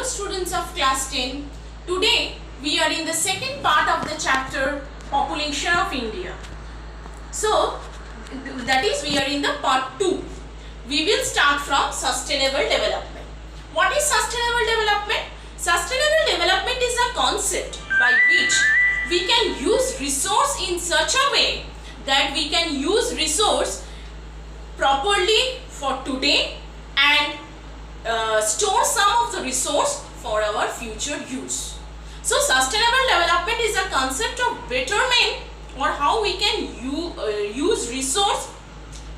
Hello students of class 10. Today we are in the second part of the chapter Population of India. So that is we are in the part 2. We will start from sustainable development. What is sustainable development? Sustainable development is a concept by which we can use resource in such a way that we can use resource properly for today and store some of the resource for our future use. So sustainable development is a concept of betterment or how we can use resource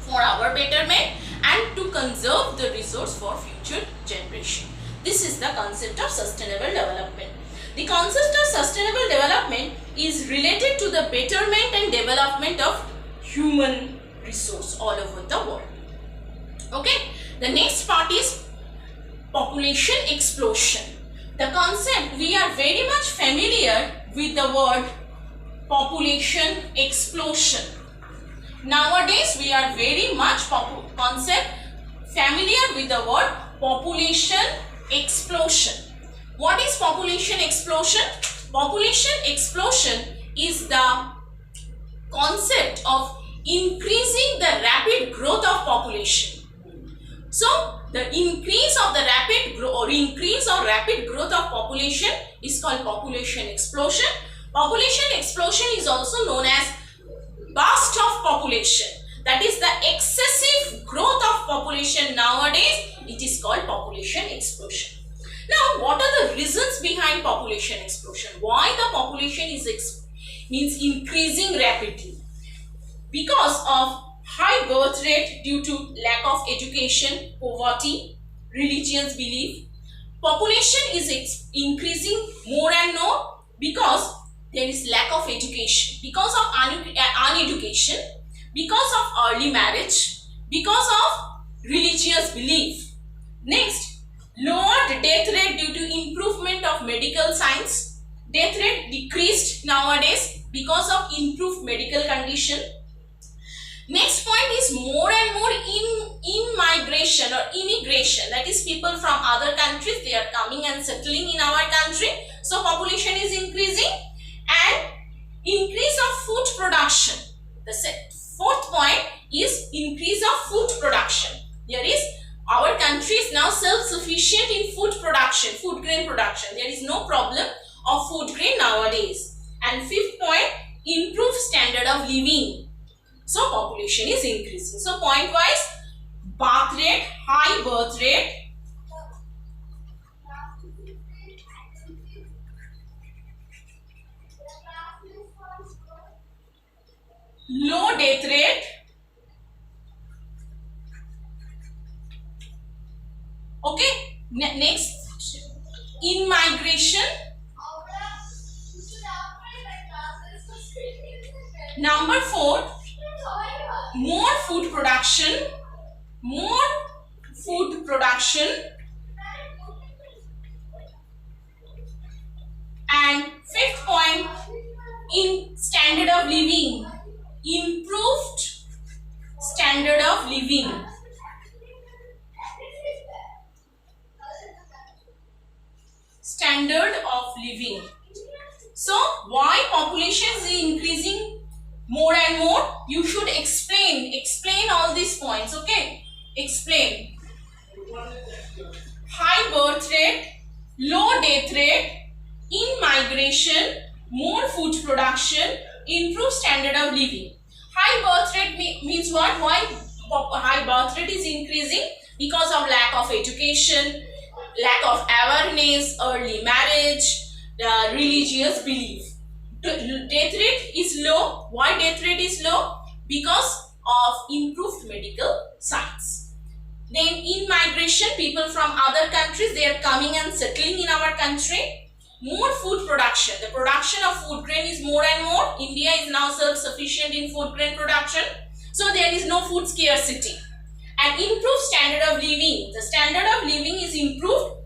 for our betterment and to conserve the resource for future generation. This is the concept of sustainable development. The concept of sustainable development is related to the betterment and development of human resource all over the world. Okay, the next part is population explosion. The concept, we are very much familiar with the word population explosion. Nowadays we are very much familiar with the word population explosion. What is population explosion? Population explosion is the concept of increasing the rapid growth of population. So the increase of the rapid growth of population is called population explosion. Population explosion is also known as burst of population. That is the excessive growth of population nowadays. It is called population explosion. Now, what are the reasons behind population explosion? Why the population means increasing rapidly? Because of high birth rate due to lack of education, poverty, religious belief. Population is increasing more and more because there is lack of education, because of uneducation, because of early marriage, because of religious belief. Next, lowered death rate due to improvement of medical science. Death rate decreased nowadays because of improved medical condition. Next point is more and more in migration or immigration. That is, people from other countries, they are coming and settling in our country. So population is increasing, and increase of food production. The fourth point is increase of food production. There is, our country is now self-sufficient in food production, food grain production. There is no problem of food grain nowadays. And fifth point, improved standard of living. So population is increasing. So point wise, birth rate, high birth rate, low death rate, okay. Next, in migration. Number 4, more food production, and fifth point, in standard of living, improved standard of living. Standard of living. So why population is increasing more and more? You should explain all these points. Okay, explain. High birth rate, low death rate, in migration, more food production, improved standard of living. High birth rate means what? Why high birth rate is increasing? Because of lack of education, lack of awareness, early marriage, religious belief. Death rate is low. Why death rate is low? Because of improved medical science. Then in migration, people from other countries, they are coming and settling in our country. More food production. The production of food grain is more and more. India is now self-sufficient in food grain production. So there is no food scarcity. And improved standard of living. The standard of living is improved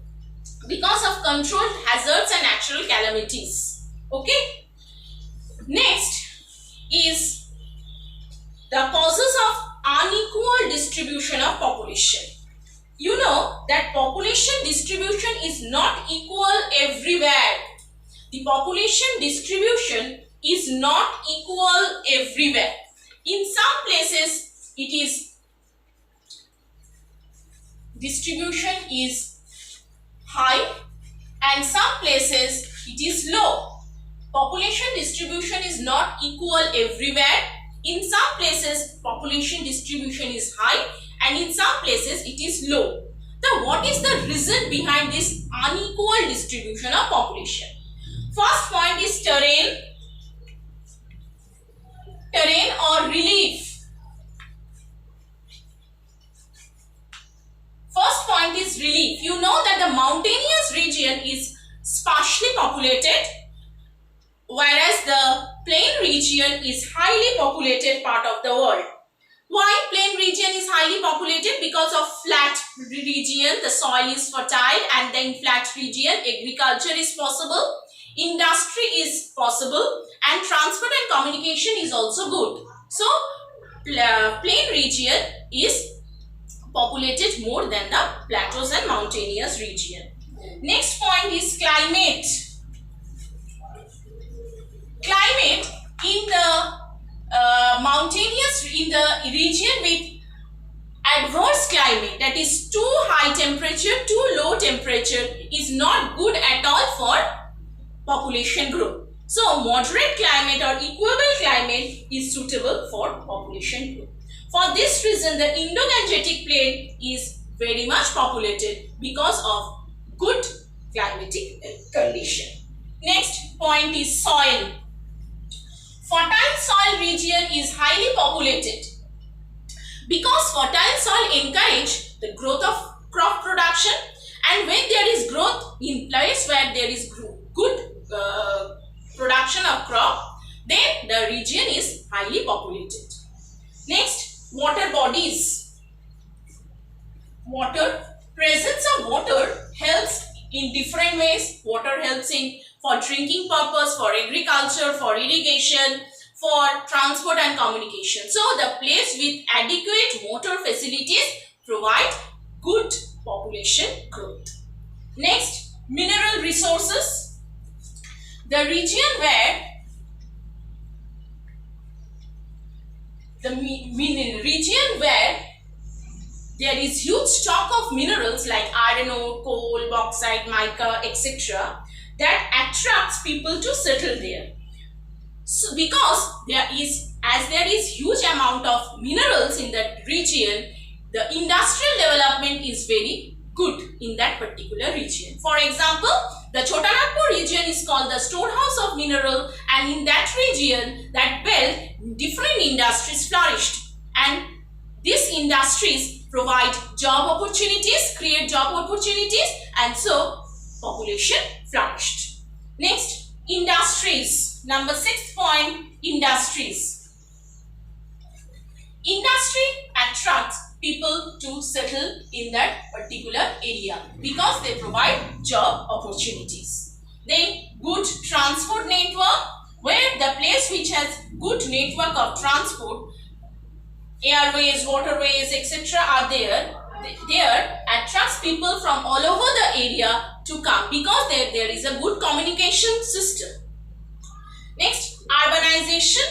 because of controlled hazards and natural calamities. Okay. Next is the causes of unequal distribution of population. you know that population distribution is not equal everywhere. The population distribution is not equal everywhere. In some places it is distribution is high and some places it is low. Population distribution is not equal everywhere. In some places population distribution is high and in some places it is low. Now what is the reason behind this unequal distribution of population? First point is terrain or relief. First point is relief. You know that the mountainous region is sparsely populated, whereas the plain region is highly populated part of the world. Why plain region is highly populated? Because of flat region, the soil is fertile, and then flat region, agriculture is possible, industry is possible, and transport and communication is also good. So, plain region is populated more than the plateaus and mountainous region. Next point is climate. Climate in the in the region with adverse climate, that is too high temperature, too low temperature, is not good at all for population growth. So moderate climate or equable climate is suitable for population growth. For this reason, the Indo-Gangetic Plain is very much populated because of good climatic condition. Next point is soil. Fertile soil region is highly populated because fertile soil encourage the growth of crop production, and when there is growth in place where there is good production of crop, then the region is highly populated. Next, water bodies. Presence of water helps in different ways. Water helps in for drinking purpose, for agriculture, for irrigation, for transport and communication. So the place with adequate water facilities provide good population growth. Next, mineral resources. The region where there is huge stock of minerals like iron ore, coal, bauxite, mica, etc., that attracts people to settle there. So because there is huge amount of minerals in that region, the industrial development is very good in that particular region. For example, the Chotanagpur region is called the storehouse of mineral, and in that region, that belt, different industries flourished, and these industries provide job opportunities, create job opportunities, and so population flourished. Next, industries. Number 6 point, industries. Industry attracts people to settle in that particular area because they provide job opportunities. Then good transport network, where the place which has good network of transport, airways, waterways, etc. are there attracts people from all over the area to come because there is a good communication system. Next, urbanization.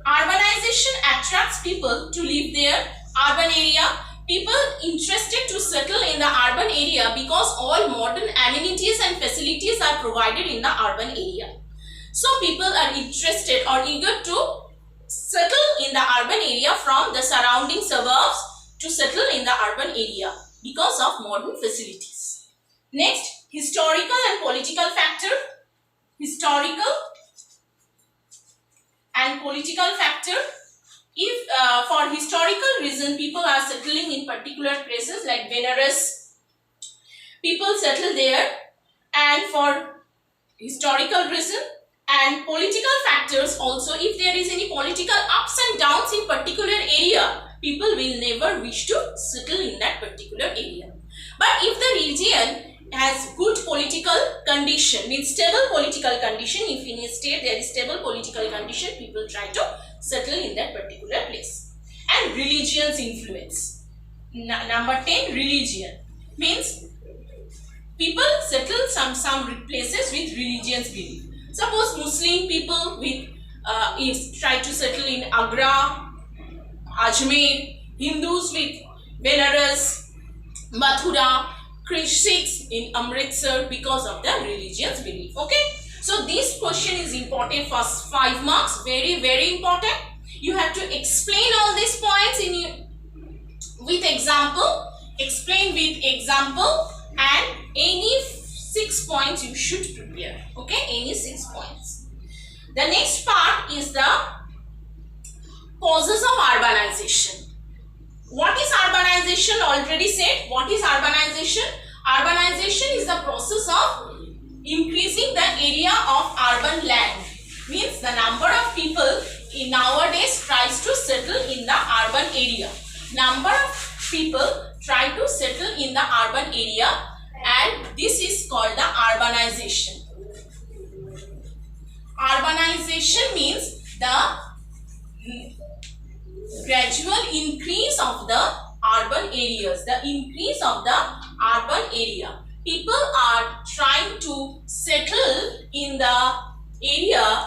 Urbanization attracts people to live there. Urban area, people interested to settle in the urban area because all modern amenities and facilities are provided in the urban area. So people are interested or eager to settle in the urban area from the surrounding suburbs to settle in the urban area because of modern facilities. Next, historical and political factor. Historical and political factor. If for historical reason people are settling in particular places like Benares, people settle there, and for historical reason and political factors also, if there is any political ups and downs in particular area, people will never wish to settle in that particular area. But if the region has good political condition, means stable political condition, if in a state there is stable political condition, people try to settle in that particular place. And religion's influence. Number 10, religion. means people settle some places with religious belief. Suppose Muslim people with try to settle in Agra, Ajmer, Hindus with Benares, Mathura, Sikhs in Amritsar because of their religious belief. Okay, so this question is important for 5 marks. Very, very important. You have to explain all these points with example. Explain with example, and any 6 points you should prepare. Okay, any 6 points. The next part is the causes of urbanization. What is urbanization? Already said. What is urbanization? Urbanization is the process of increasing the area of urban land. Means the number of people in nowadays tries to settle in the urban area. Number of people try to settle in the urban area, and this is called the urbanization. Urbanization means the gradual increase of the urban areas. The increase of the urban area. People are trying to settle in the area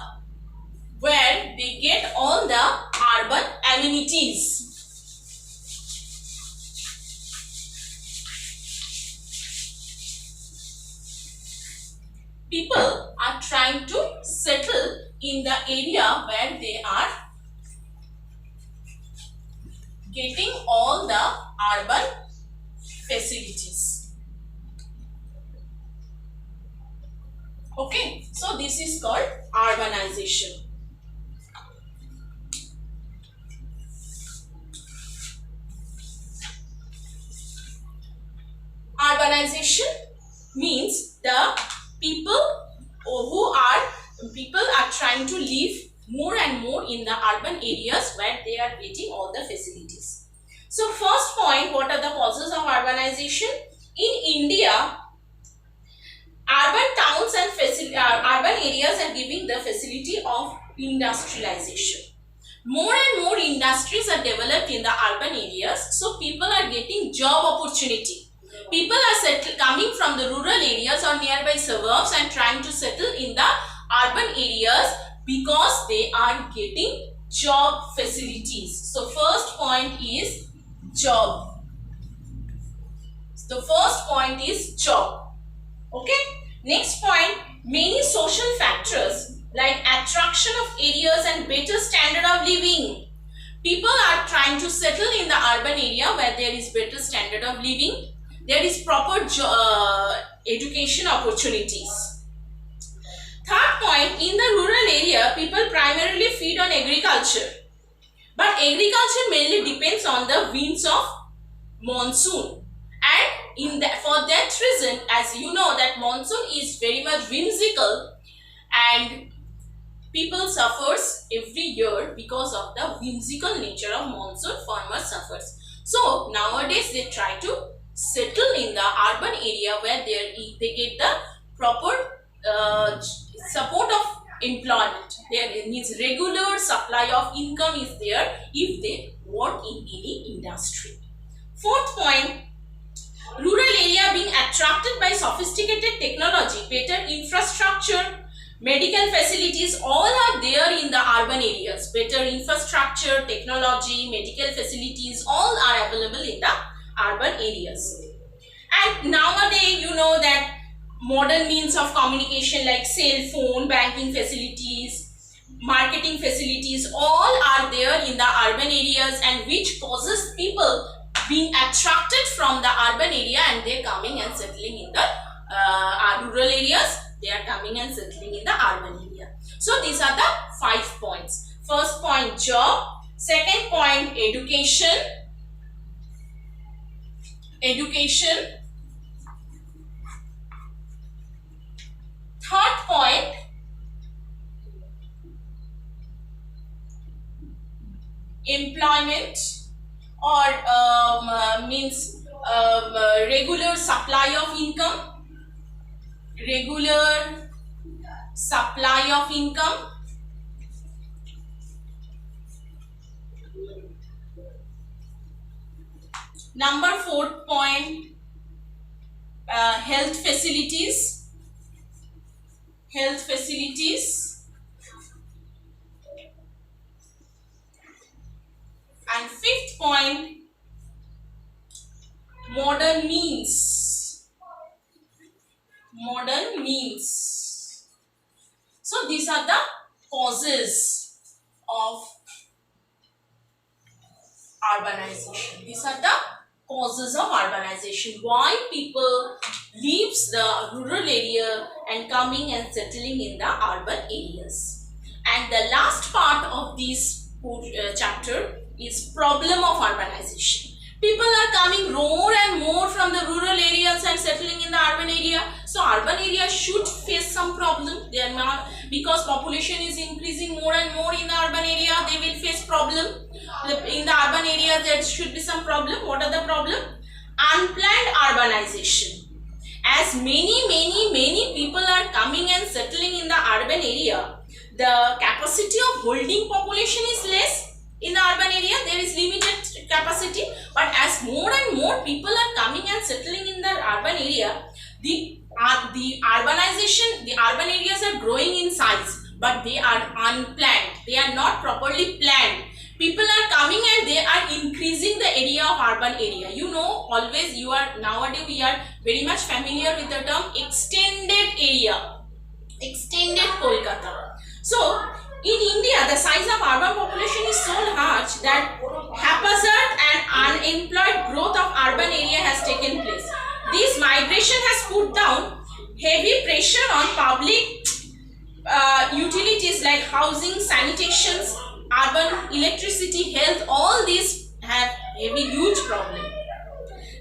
where they get all the urban amenities. People are trying to settle in the area where they are getting all the urban facilities. Okay, so this is called urbanization. Urbanization means the people are trying to live more and more in the urban areas where they are getting all the facilities. So first point, what are the causes of urbanization? In India, urban towns and urban areas are giving the facility of industrialization. More and more industries are developed in the urban areas, so people are getting job opportunity. People are coming from the rural areas or nearby suburbs and trying to settle in the urban areas because they are getting job facilities. So first point is job. The first point is job. Okay. Next point, many social factors like attraction of areas and better standard of living. People are trying to settle in the urban area where there is better standard of living. There is proper education opportunities. Third point, in the rural area, people primarily feed on agriculture. But agriculture mainly depends on the winds of monsoon. And for that reason, as you know, that monsoon is very much whimsical and people suffers every year because of the whimsical nature of monsoon. Farmers suffers. So nowadays they try to settle in the urban area where they get the proper support of employment. There needs regular supply of income is there if they work in any industry. Fourth point, rural area being attracted by sophisticated technology, better infrastructure, medical facilities, all are there in the urban areas. Better infrastructure, technology, medical facilities, all are available in the urban areas. And nowadays, you know that modern means of communication like cell phone, banking facilities, marketing facilities, all are there in the urban areas, and which causes people being attracted from the urban area and they coming and settling in the rural areas. They are coming and settling in the urban area. So these are the 5 points. First point, job. Second point, education. Third point, employment or means regular supply of income. Regular supply of income. Number 4 point, health facilities. And fifth point, modern means. So these are the causes of urbanization. Why people leaves the rural area and coming and settling in the urban areas. And the last part of this chapter is problem of urbanization. People are coming more and more from the rural areas and settling in the urban area. So urban areas should face some problem. They are not, because population is increasing more and more in the urban area, they will face problem. In the urban area there should be some problem. What are the problem? Unplanned urbanization. As many people are coming and settling in the urban area, the capacity of holding population is less. In the urban area there is limited capacity, but as more and more people are coming and settling in the urban area, the urbanization, the urban areas are growing in size, but they are unplanned. They are not properly planned. People are coming and they are increasing the area of urban area. You know, always you are, nowadays we are very much familiar with the term extended area, extended Kolkata. So in India, the size of urban population is so large that haphazard and unemployed growth of urban area has taken place. This migration has put down heavy pressure on public utilities like housing, sanitations, urban electricity, health. All these have heavy, huge problem.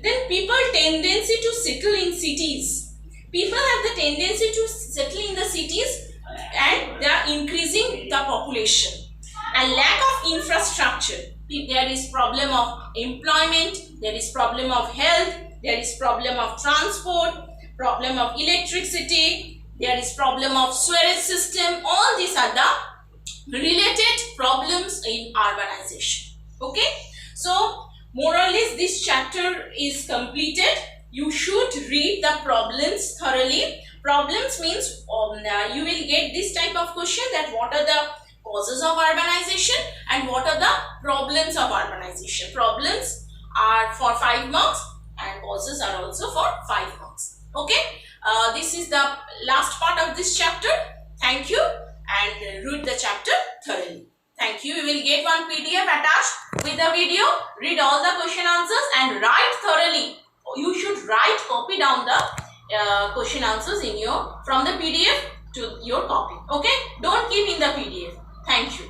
Then people tendency to settle in cities. People have the tendency to settle in the cities and they are increasing the population. And lack of infrastructure. There is problem of employment, there is problem of health, there is problem of transport, problem of electricity, there is problem of sewerage system. All these are the related problems in urbanization. Okay, so more or less this chapter is completed. You should read the problems thoroughly. Problems means you will get this type of question, that what are the causes of urbanization and what are the problems of urbanization. Problems are for 5 marks and causes are also for 5 marks. Okay, this is the last part of this chapter. Thank you, and read the chapter thoroughly. Thank you. You will get one PDF attached with the video. Read all the question answers and write thoroughly. You should write, copy down the question answers in your, from the PDF to your copy. Okay, don't keep in the PDF. Thank you.